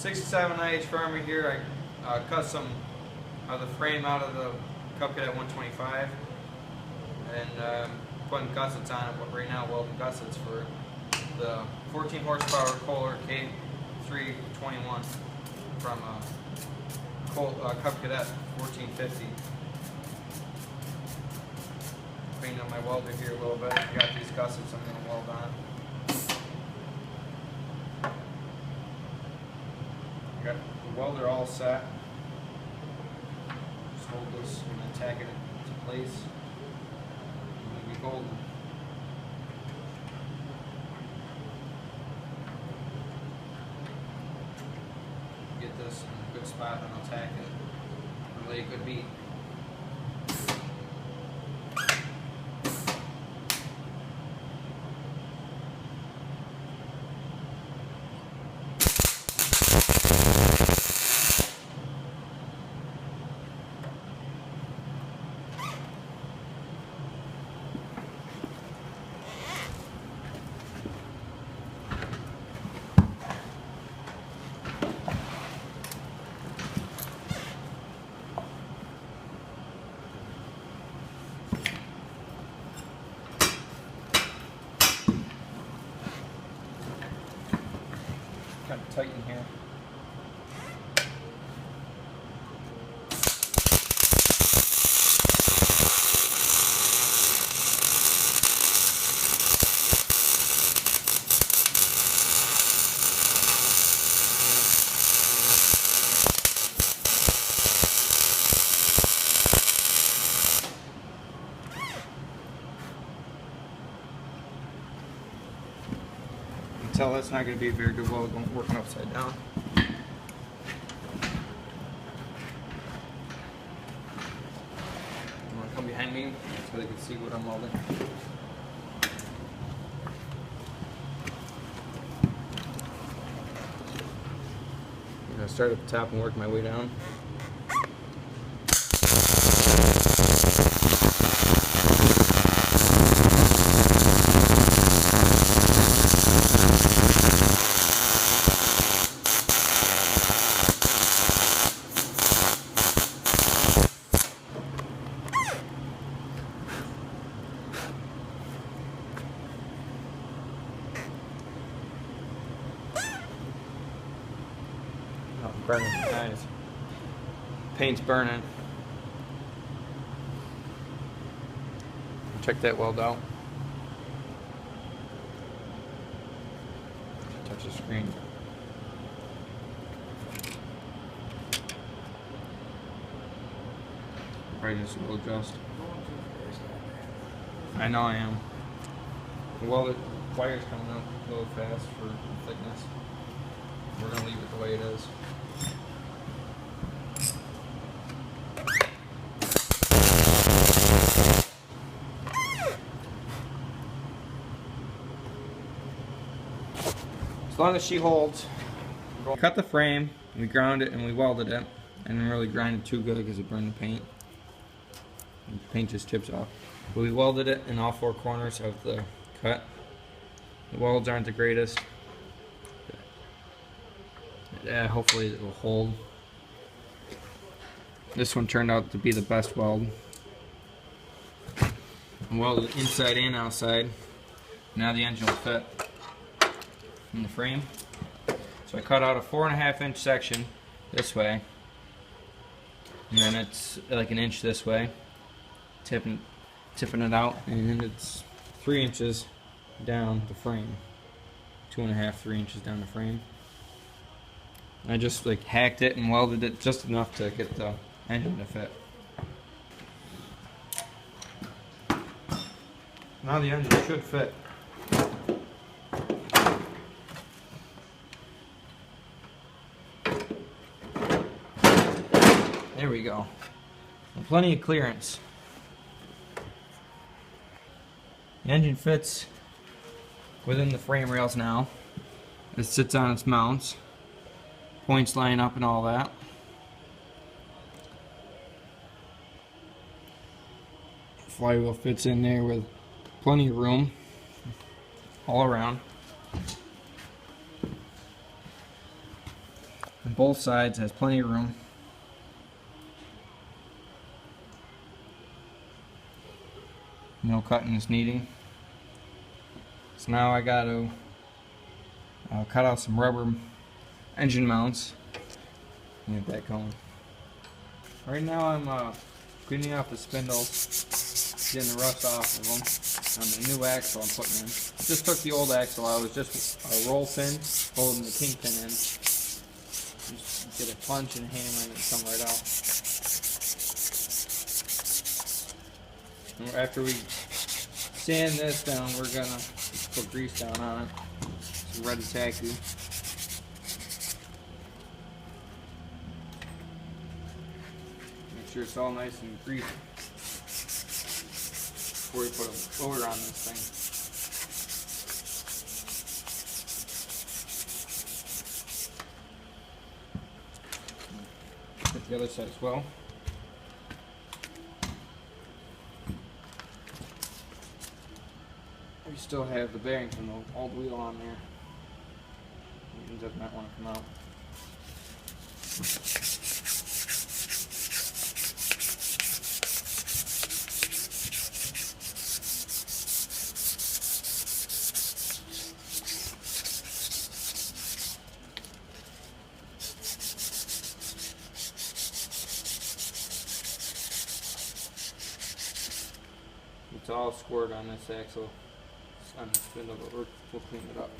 67 IH farmer here. I cut some of the frame out of the cadet 125 and putting gussets on it. But right now, welding gussets for the 14 horsepower Kohler K321 from cadet 1450. Cleaning up my welder here a little bit. I got these gussets I'm going to weld on. I got the welder all set. Just hold this and then tack it into place. It'll be golden. Get this in a good spot, then I'll tack it. Really a good beat. Kind of tighten here. Tell that's not going to be a very good weld working upside down. I'm going to come behind me so they can see what I'm welding. I'm going to start at the top and work my way down. Burning my eyes. Paint's burning. Check that weld out. Touch the screen. Probably just will adjust. I know I am. Well, the wire's coming up a little fast for thickness. We're gonna leave it the way it is. As long as she holds. We cut the frame, we ground it, and we welded it. And didn't really grind it too good because it burned the paint. The paint just chips off. But we welded it in all four corners of the cut. The welds aren't the greatest. Yeah, hopefully it will hold. This one turned out to be the best weld. I welded inside and outside. Now the engine will fit in the frame. So I cut out a 4.5 inch section this way, and then it's like an inch this way, tipping it out, and then it's 3 inches down the frame, 2.5, 3 inches down the frame. I just like hacked it and welded it just enough to get the engine to fit. Now the engine should fit. There we go. And plenty of clearance. The engine fits within the frame rails now. It sits on its mounts. Points line up and all that. Flywheel fits in there with plenty of room all around. On both sides, has plenty of room. No cutting is needed. So now I got to cut out some rubber engine mounts. Get that going. Right now I'm cleaning off the spindles, getting the rust off of them on the new axle I'm putting in. Just took the old axle out. It was just a roll pin holding the kingpin in. Just get a punch and hammer and it come right out. And after we sand this down, we're gonna put grease down on it. Some red tacky. Make sure it's all nice and greasy before we put a loader on this thing. Hit the other side as well. We still have the bearing from the old wheel on there. It does not want to come out. It's all squared on this axle, on the spindle, but we'll clean it up.